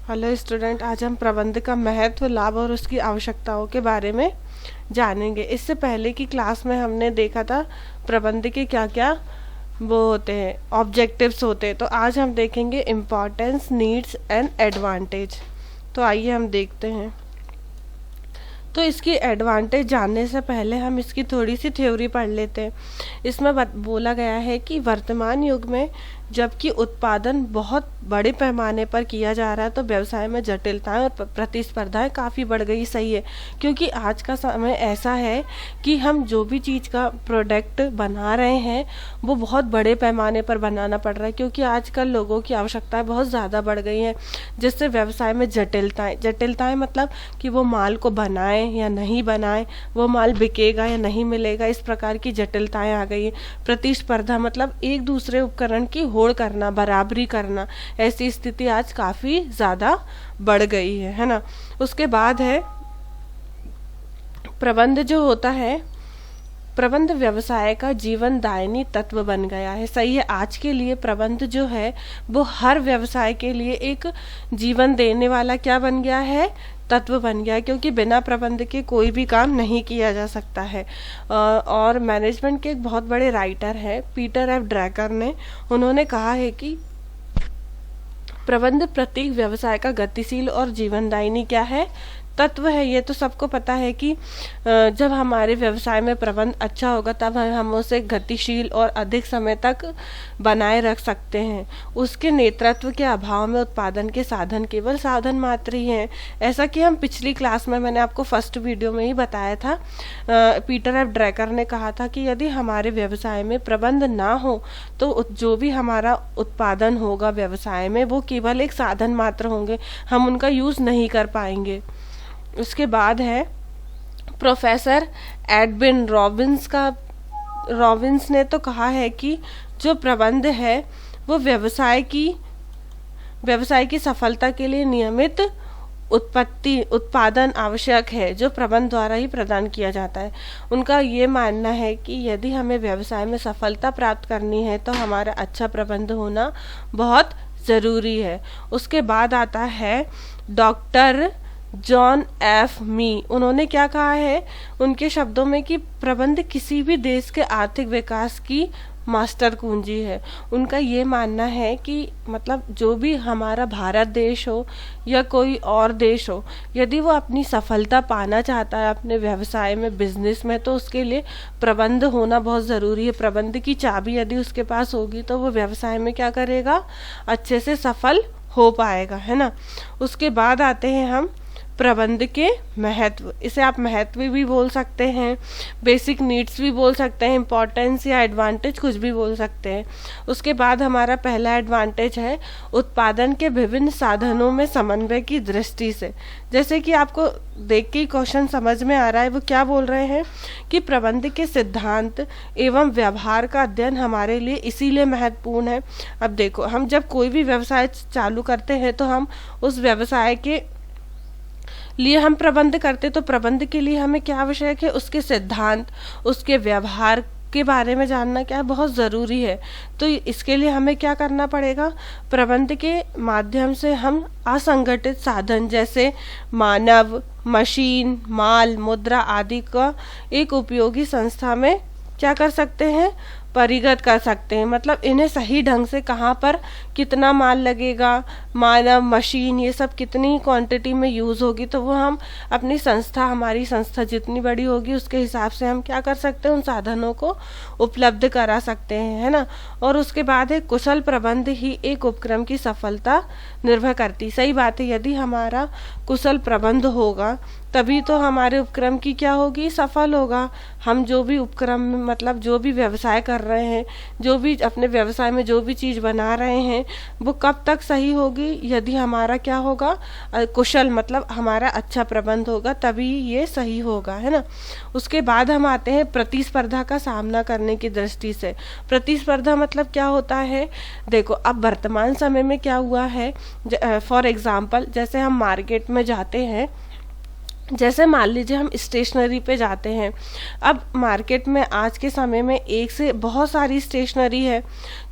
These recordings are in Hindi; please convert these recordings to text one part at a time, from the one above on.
हेलो स्टूडेंट, आज हम प्रबंध का महत्व, लाभ और उसकी आवश्यकताओं के बारे में जानेंगे। इससे पहले की क्लास में हमने देखा था प्रबंध के क्या क्या वो होते हैं, ऑब्जेक्टिव्स होते हैं। तो आज हम देखेंगे इम्पोर्टेंस, नीड्स एंड एडवांटेज। तो आइए हम देखते हैं। तो इसकी एडवांटेज जानने से पहले हम इसकी थोड़ी सी थ्योरी पढ़ लेते हैं। इसमें बोला गया है कि वर्तमान युग में जबकि उत्पादन बहुत बड़े पैमाने पर किया जा रहा है तो व्यवसाय में जटिलताएं और प्रतिस्पर्धाएं काफ़ी बढ़ गई। सही है, क्योंकि आज का समय ऐसा है कि हम जो भी चीज़ का प्रोडक्ट बना रहे हैं वो बहुत बड़े पैमाने पर बनाना पड़ रहा है, क्योंकि आजकल लोगों की आवश्यकताएं बहुत ज़्यादा बढ़ गई हैं, जिससे व्यवसाय में जटिलताएं मतलब कि वो माल को बनाएं या नहीं बनाएं, वो माल बिकेगा या नहीं मिलेगा, इस प्रकार की जटिलताएं आ गई हैं। प्रतिस्पर्धा मतलब एक दूसरे उपकरण की होड़ करना, बराबरी करना, ऐसी स्थिति आज काफ़ी ज़्यादा बढ़ गई है ना। उसके बाद है प्रबंध जो होता है, प्रबंध व्यवसाय का जीवन दायनी तत्व बन गया है। सही है, आज के लिए प्रबंध जो है वो हर व्यवसाय के लिए एक जीवन देने वाला क्या बन गया है, तत्व बन गया है, क्योंकि बिना प्रबंध के कोई भी काम नहीं किया जा सकता है। और मैनेजमेंट के एक बहुत बड़े राइटर हैं पीटर एफ ड्रैकर ने, उन्होंने कहा है कि प्रबंध प्रत्येक व्यवसाय का गतिशील और जीवनदायिनी क्या है, तत्व है। ये तो सबको पता है कि जब हमारे व्यवसाय में प्रबंध अच्छा होगा तब हम उसे गतिशील और अधिक समय तक बनाए रख सकते हैं। उसके नेतृत्व के अभाव में उत्पादन के साधन केवल साधन मात्र ही हैं। ऐसा कि हम पिछली क्लास में, मैंने आपको फर्स्ट वीडियो में ही बताया था, पीटर एफ ड्रैकर ने कहा था कि यदि हमारे व्यवसाय में प्रबंध ना हो तो जो भी हमारा उत्पादन होगा व्यवसाय में वो केवल एक साधन मात्र होंगे, हम उनका यूज़ नहीं कर पाएंगे। उसके बाद है प्रोफेसर एडविन रॉबिन्स ने तो कहा है कि जो प्रबंध है वो व्यवसाय की सफलता के लिए नियमित उत्पादन आवश्यक है, जो प्रबंध द्वारा ही प्रदान किया जाता है। उनका ये मानना है कि यदि हमें व्यवसाय में सफलता प्राप्त करनी है तो हमारा अच्छा प्रबंध होना बहुत ज़रूरी है। उसके बाद आता है डॉक्टर जॉन एफ मी। उन्होंने क्या कहा है उनके शब्दों में कि प्रबंध किसी भी देश के आर्थिक विकास की मास्टर कुंजी है। उनका ये मानना है कि मतलब जो भी हमारा भारत देश हो या कोई और देश हो, यदि वो अपनी सफलता पाना चाहता है अपने व्यवसाय में, बिजनेस में, तो उसके लिए प्रबंध होना बहुत ज़रूरी है। प्रबंध की चाबी यदि उसके पास होगी तो वो व्यवसाय में क्या करेगा, अच्छे से सफल हो पाएगा, है ना। उसके बाद आते हैं हम प्रबंध के महत्व। इसे आप महत्व भी बोल सकते हैं, बेसिक नीड्स भी बोल सकते हैं, इम्पोर्टेंस या एडवांटेज कुछ भी बोल सकते हैं। उसके बाद हमारा पहला एडवांटेज है उत्पादन के विभिन्न साधनों में समन्वय की दृष्टि से। जैसे कि आपको देख के क्वेश्चन समझ में आ रहा है, वो क्या बोल रहे हैं कि प्रबंध के सिद्धांत एवं व्यवहार का अध्ययन हमारे लिए इसीलिए महत्वपूर्ण है। अब देखो, हम जब कोई भी व्यवसाय चालू करते हैं तो हम उस व्यवसाय के लिए हम प्रबंध करते, तो प्रबंध के लिए हमें क्या आवश्यक है, उसके सिद्धांत, उसके व्यवहार के बारे में जानना क्या बहुत ज़रूरी है। तो इसके लिए हमें क्या करना पड़ेगा, प्रबंध के माध्यम से हम असंगठित साधन जैसे मानव, मशीन, माल, मुद्रा आदि का एक उपयोगी संस्था में क्या कर सकते हैं, परिगत कर सकते हैं। मतलब इन्हें सही ढंग से कहाँ पर कितना माल लगेगा, मानव, मशीन, ये सब कितनी क्वांटिटी में यूज़ होगी, तो वो हम अपनी संस्था, हमारी संस्था जितनी बड़ी होगी उसके हिसाब से हम क्या कर सकते हैं, उन साधनों को उपलब्ध करा सकते हैं, है ना। और उसके बाद है कुशल प्रबंध ही एक उपक्रम की सफलता निर्भर करती। सही बात है, यदि हमारा कुशल प्रबंध होगा तभी तो हमारे उपक्रम की क्या होगी, सफल होगा। हम जो भी उपक्रम मतलब जो भी व्यवसाय कर रहे हैं, जो भी अपने व्यवसाय में जो भी चीज़ बना रहे हैं, वो कब तक सही होगी, यदि हमारा क्या होगा, कुशल मतलब हमारा अच्छा प्रबंध होगा, तभी ये सही होगा, है ना। उसके बाद हम आते हैं प्रतिस्पर्धा का सामना करने की दृष्टि से। प्रतिस्पर्धा मतलब क्या होता है, देखो अब वर्तमान समय में क्या हुआ है, फॉर एग्जाम्पल जैसे हम मार्केट में जाते हैं, जैसे मान लीजिए हम स्टेशनरी पे जाते हैं। अब मार्केट में आज के समय में एक से बहुत सारी स्टेशनरी है,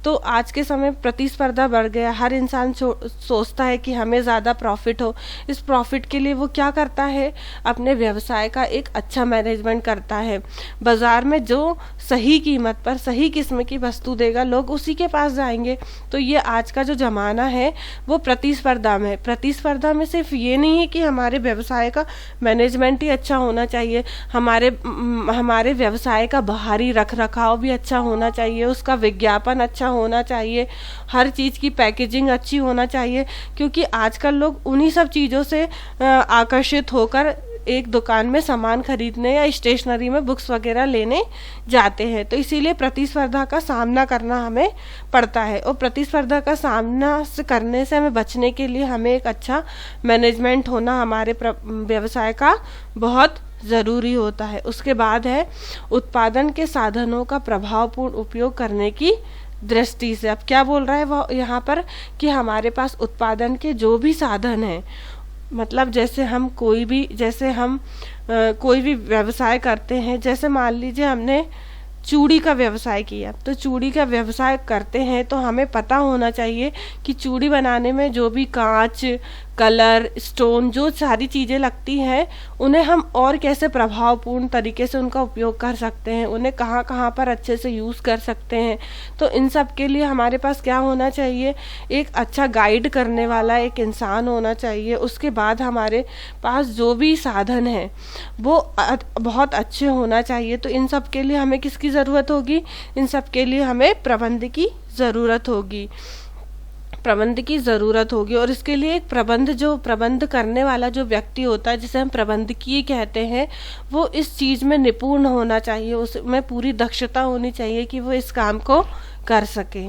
तो आज के समय प्रतिस्पर्धा बढ़ गया, हर इंसान सोचता है कि हमें ज़्यादा प्रॉफिट हो। इस प्रॉफिट के लिए वो क्या करता है, अपने व्यवसाय का एक अच्छा मैनेजमेंट करता है। बाज़ार में जो सही कीमत पर सही किस्म की वस्तु देगा, लोग उसी के पास जाएंगे। तो ये आज का जो ज़माना है वो प्रतिस्पर्धा में, प्रतिस्पर्धा में सिर्फ ये नहीं है कि हमारे व्यवसाय का मैनेजमेंट ही अच्छा होना चाहिए, हमारे व्यवसाय का बाहरी रख रखाव भी अच्छा होना चाहिए, उसका विज्ञापन अच्छा होना चाहिए, हर चीज़ की पैकेजिंग अच्छी होना चाहिए। क्योंकि आजकल लोग उन्हीं सब चीज़ों से आकर्षित होकर एक दुकान में सामान खरीदने या स्टेशनरी में बुक्स वगैरह लेने जाते हैं। तो इसीलिए प्रतिस्पर्धा का सामना करना हमें पड़ता है, और प्रतिस्पर्धा का सामना करने से हमें बचने के लिए हमें एक अच्छा मैनेजमेंट होना हमारे व्यवसाय का बहुत ज़रूरी होता है। उसके बाद है उत्पादन के साधनों का प्रभावपूर्ण उपयोग करने की दृष्टि से। अब क्या बोल रहा है वो यहाँ पर कि हमारे पास उत्पादन के जो भी साधन हैं, मतलब जैसे हम कोई भी व्यवसाय करते हैं, जैसे मान लीजिए हमने चूड़ी का व्यवसाय किया, तो चूड़ी का व्यवसाय करते हैं तो हमें पता होना चाहिए कि चूड़ी बनाने में जो भी कांच, कलर, स्टोन, जो सारी चीज़ें लगती हैं, उन्हें हम और कैसे प्रभावपूर्ण तरीके से उनका उपयोग कर सकते हैं, उन्हें कहाँ कहाँ पर अच्छे से यूज़ कर सकते हैं। तो इन सब के लिए हमारे पास क्या होना चाहिए, एक अच्छा गाइड करने वाला एक इंसान होना चाहिए। उसके बाद हमारे पास जो भी साधन है वो बहुत अच्छे होना चाहिए। तो इन सब के लिए हमें किसकी ज़रूरत होगी, इन सब के लिए हमें प्रबंध की ज़रूरत होगी, और इसके लिए एक प्रबंध करने वाला जो व्यक्ति होता है, जिसे हम प्रबंधकीय कहते हैं, वो इस चीज़ में निपुण होना चाहिए, उसमें पूरी दक्षता होनी चाहिए कि वो इस काम को कर सके।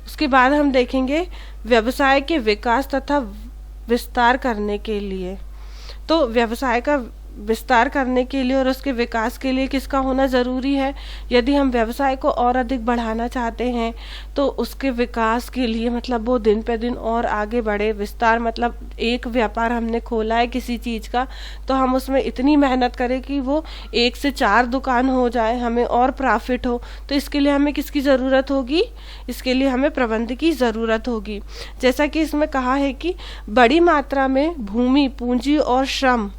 उसके बाद हम देखेंगे व्यवसाय के विकास तथा विस्तार करने के लिए। तो व्यवसाय का विस्तार करने के लिए और उसके विकास के लिए किसका होना ज़रूरी है, यदि हम व्यवसाय को और अधिक बढ़ाना चाहते हैं तो उसके विकास के लिए, मतलब वो दिन पे दिन और आगे बढ़े। विस्तार मतलब एक व्यापार हमने खोला है किसी चीज़ का, तो हम उसमें इतनी मेहनत करें कि वो 1 से 4 दुकान हो जाए, हमें और प्रॉफिट हो। तो इसके लिए हमें किसकी ज़रूरत होगी, इसके लिए हमें प्रबंध की ज़रूरत होगी। जैसा कि इसमें कहा है कि बड़ी मात्रा में भूमि, पूंजी और श्रम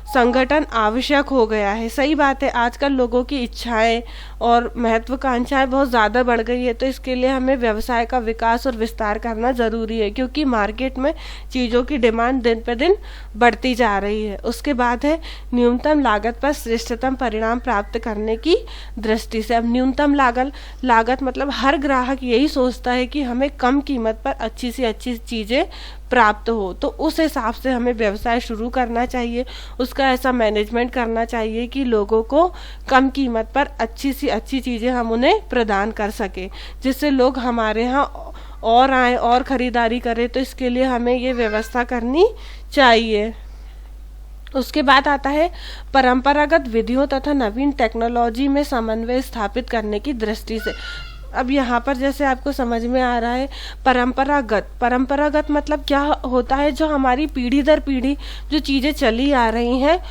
संगठन आवश्यक हो गया है। सही बात है, आजकल लोगों की इच्छाएं और महत्वाकांक्षाएं बहुत ज़्यादा बढ़ गई है। तो इसके लिए हमें व्यवसाय का विकास और विस्तार करना ज़रूरी है, क्योंकि मार्केट में चीज़ों की डिमांड दिन पर दिन बढ़ती जा रही है। उसके बाद है न्यूनतम लागत पर श्रेष्ठतम परिणाम प्राप्त करने की दृष्टि से। अब न्यूनतम लागत मतलब हर ग्राहक यही सोचता है कि हमें कम कीमत पर अच्छी से अच्छी चीज़ें प्राप्त हो, तो उस हिसाब से हमें व्यवसाय शुरू करना चाहिए, उसका ऐसा मैनेजमेंट करना चाहिए कि लोगों को कम कीमत पर अच्छी सी अच्छी चीज़ें हम उन्हें प्रदान कर सके, जिससे लोग हमारे यहाँ और आए और ख़रीदारी करें। तो इसके लिए हमें ये व्यवस्था करनी चाहिए। उसके बाद आता है परंपरागत विधियों तथा नवीन टेक्नोलॉजी में समन्वय स्थापित करने की दृष्टि से। अब यहाँ पर जैसे आपको समझ में आ रहा है, परंपरागत मतलब क्या होता है, जो हमारी पीढ़ी दर पीढ़ी जो चीज़ें चली आ रही हैं,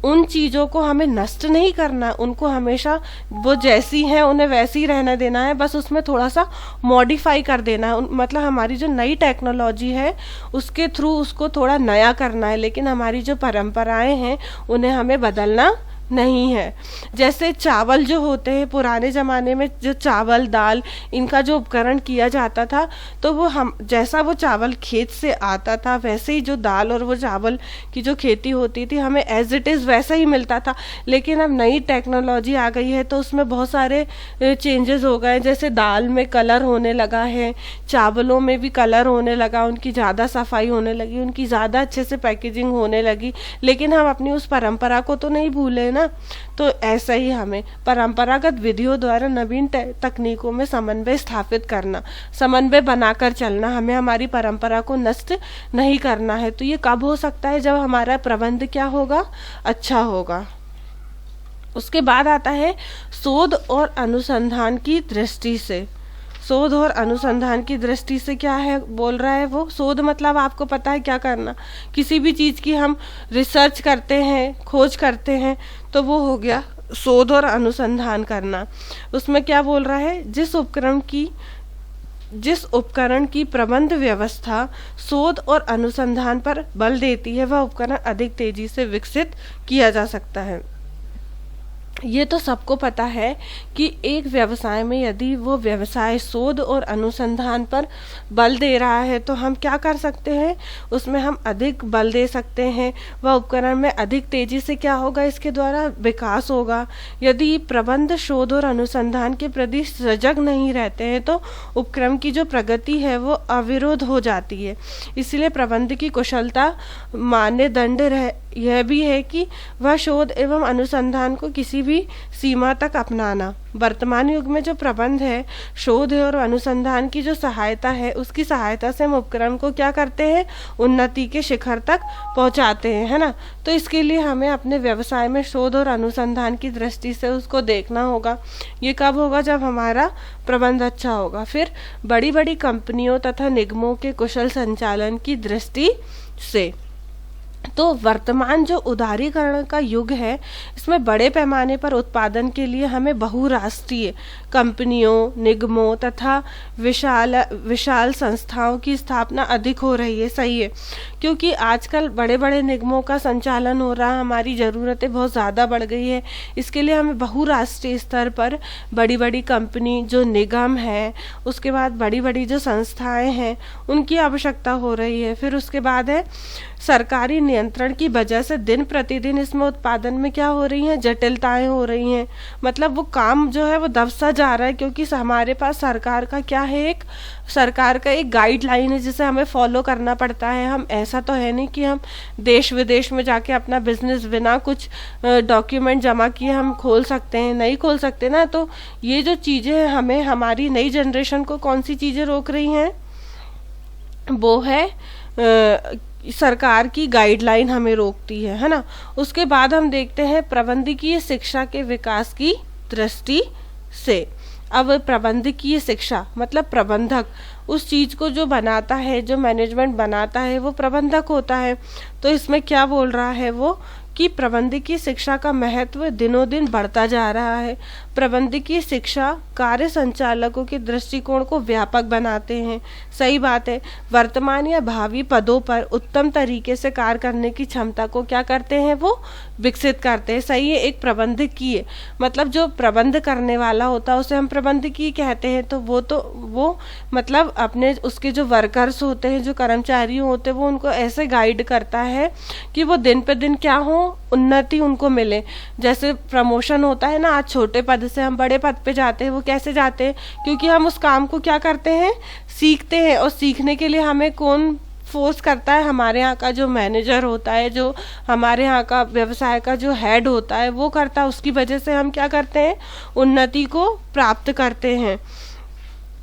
उन चीज़ों को हमें नष्ट नहीं करना, उनको हमेशा वो जैसी हैं उन्हें वैसे ही रहने देना है, बस उसमें थोड़ा सा मॉडिफाई कर देना है। मतलब हमारी जो नई टेक्नोलॉजी है उसके थ्रू उसको थोड़ा नया करना है, लेकिन हमारी जो परंपराएं हैं उन्हें हमें बदलना नहीं है। जैसे चावल जो होते हैं, पुराने ज़माने में जो चावल दाल इनका जो उपकरण किया जाता था, तो वो जैसा वो चावल खेत से आता था वैसे ही जो दाल और वो चावल की जो खेती होती थी हमें एज इट इज़ वैसा ही मिलता था। लेकिन अब नई टेक्नोलॉजी आ गई है तो उसमें बहुत सारे चेंजेस हो गए, जैसे दाल में कलर होने लगा है, चावलों में भी कलर होने लगा, उनकी ज़्यादा सफाई होने लगी, उनकी ज़्यादा अच्छे से पैकेजिंग होने लगी। लेकिन हम अपनी उस परंपरा को तो नहीं भूले ना। तो ऐसा ही हमें परंपरागत विधियों द्वारा नवीन तकनीकों में समन्वय स्थापित करना, समन्वय बनाकर चलना, हमें हमारी परंपरा को नष्ट नहीं करना है। तो ये कब हो सकता है, जब हमारा प्रबंध क्या होगा, अच्छा होगा। उसके बाद आता है शोध और अनुसंधान की दृष्टि से। शोध और अनुसंधान की दृष्टि से क्या है बोल रहा है वो, शोध मतलब आपको पता है क्या करना, किसी भी चीज़ की हम रिसर्च करते हैं, खोज करते हैं, तो वो हो गया शोध और अनुसंधान करना। उसमें क्या बोल रहा है, जिस उपकरण की प्रबंध व्यवस्था शोध और अनुसंधान पर बल देती है, वह उपकरण अधिक तेजी से विकसित किया जा सकता है। ये तो सबको पता है कि एक व्यवसाय में यदि वो व्यवसाय शोध और अनुसंधान पर बल दे रहा है तो हम क्या कर सकते हैं, उसमें हम अधिक बल दे सकते हैं। वह उपकरण में अधिक तेजी से क्या होगा, इसके द्वारा विकास होगा। यदि प्रबंध शोध और अनुसंधान के प्रति सजग नहीं रहते हैं तो उपक्रम की जो प्रगति है वो अविरोध हो जाती है। इसलिए प्रबंध की कुशलता मानदंड यह भी है कि वह शोध एवं अनुसंधान को किसी भी सीमा तक अपनाना। वर्तमान युग में जो प्रबंध है, शोध और अनुसंधान की जो सहायता है, उसकी सहायता से हम उपक्रम को क्या करते हैं, उन्नति के शिखर तक पहुंचाते हैं, है ना। तो इसके लिए हमें अपने व्यवसाय में शोध और अनुसंधान की दृष्टि से उसको देखना होगा। ये कब होगा, जब हमारा प्रबंध अच्छा होगा। फिर बड़ी बड़ी कंपनियों तथा निगमों के कुशल संचालन की दृष्टि से तो वर्तमान जो उदारीकरण का युग है, इसमें बड़े पैमाने पर उत्पादन के लिए हमें बहुराष्ट्रीय कंपनियों, निगमों तथा विशाल संस्थाओं की स्थापना अधिक हो रही है। सही है, क्योंकि आजकल बड़े बड़े निगमों का संचालन हो रहा है, हमारी ज़रूरतें बहुत ज़्यादा बढ़ गई है। इसके लिए हमें बहुराष्ट्रीय स्तर पर बड़ी बड़ी कंपनी, जो निगम है, उसके बाद बड़ी बड़ी जो संस्थाएं हैं, उनकी आवश्यकता हो रही है। फिर उसके बाद है सरकारी नियंत्रण की वजह से दिन प्रतिदिन इसमें उत्पादन में क्या हो रही हैं, जटिलताएं हो रही हैं। मतलब वो काम जो है वो दबसा जा रहा है, क्योंकि हमारे पास सरकार का क्या है, सरकार का एक गाइडलाइन है जिसे हमें फॉलो करना पड़ता है। हम ऐसा तो है नहीं कि हम देश विदेश में जाके अपना बिजनेस बिना कुछ डॉक्यूमेंट जमा किए हम खोल सकते हैं, नहीं खोल सकते ना। तो ये जो चीज़ें हैं, हमें हमारी नई जनरेशन को कौन सी चीज़ें रोक रही हैं, वो है सरकार की गाइडलाइन हमें रोकती है ना। उसके बाद हम देखते हैं प्रबंधकीय शिक्षा के विकास की दृष्टि से। अब प्रबंधकीय शिक्षा मतलब प्रबंधक, उस चीज़ को जो बनाता है, जो मैनेजमेंट बनाता है, वो प्रबंधक होता है। तो इसमें क्या बोल रहा है वो, कि प्रबंधकीय शिक्षा का महत्व दिनों दिन बढ़ता जा रहा है। प्रबंधकीय शिक्षा कार्य संचालकों के दृष्टिकोण को व्यापक बनाते हैं। सही बात है, वर्तमान या भावी पदों पर उत्तम तरीके से कार्य करने की क्षमता को क्या करते हैं, वो विकसित करते हैं। सही है, एक प्रबंधकीय मतलब जो प्रबंध करने वाला होता है उसे हम प्रबंधकीय कहते हैं। तो वो मतलब अपने उसके जो वर्कर्स होते हैं, जो कर्मचारी होते हैं, वो उनको ऐसे गाइड करता है कि वो दिन पे दिन क्या हो, उन्नति उनको मिले। जैसे प्रमोशन होता है ना, आज छोटे पद से हम बड़े पद पे जाते हैं, वो कैसे जाते हैं, क्योंकि हम उस काम को क्या करते हैं, सीखते हैं। और सीखने के लिए हमें कौन फोर्स करता है, हमारे यहाँ का जो मैनेजर होता है, जो हमारे यहाँ का व्यवसाय का जो हेड होता है, वो करता है। उसकी वजह से हम क्या करते हैं, उन्नति को प्राप्त करते हैं।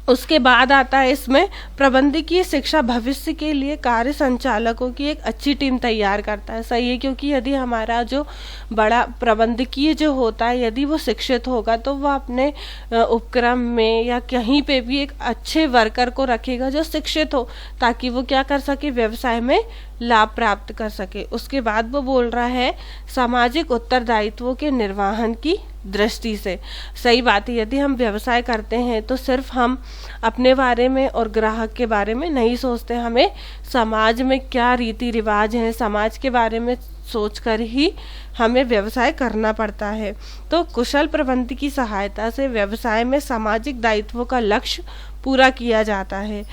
उसके बाद आता है इसमें प्रबंधकीय शिक्षा भविष्य के लिए कार्य संचालकों की एक अच्छी टीम तैयार करता है। सही है, क्योंकि यदि हमारा जो बड़ा प्रबंधकीय जो होता है, यदि वो शिक्षित होगा तो वह अपने उपक्रम में या कहीं पे भी एक अच्छे वर्कर को रखेगा जो शिक्षित हो, ताकि वो क्या कर सके, व्यवसाय में लाभ प्राप्त कर सके। उसके बाद वो बोल रहा है सामाजिक उत्तरदायित्वों के निर्वहन की दृष्टि से। सही बात है, यदि हम व्यवसाय करते हैं तो सिर्फ हम अपने बारे में और ग्राहक के बारे में नहीं सोचते, हमें समाज में क्या रीति रिवाज हैं, समाज के बारे में सोचकर ही हमें व्यवसाय करना पड़ता है। तो कुशल प्रबंध की सहायता से व्यवसाय में सामाजिक दायित्वों का लक्ष्य पूरा किया जाता है।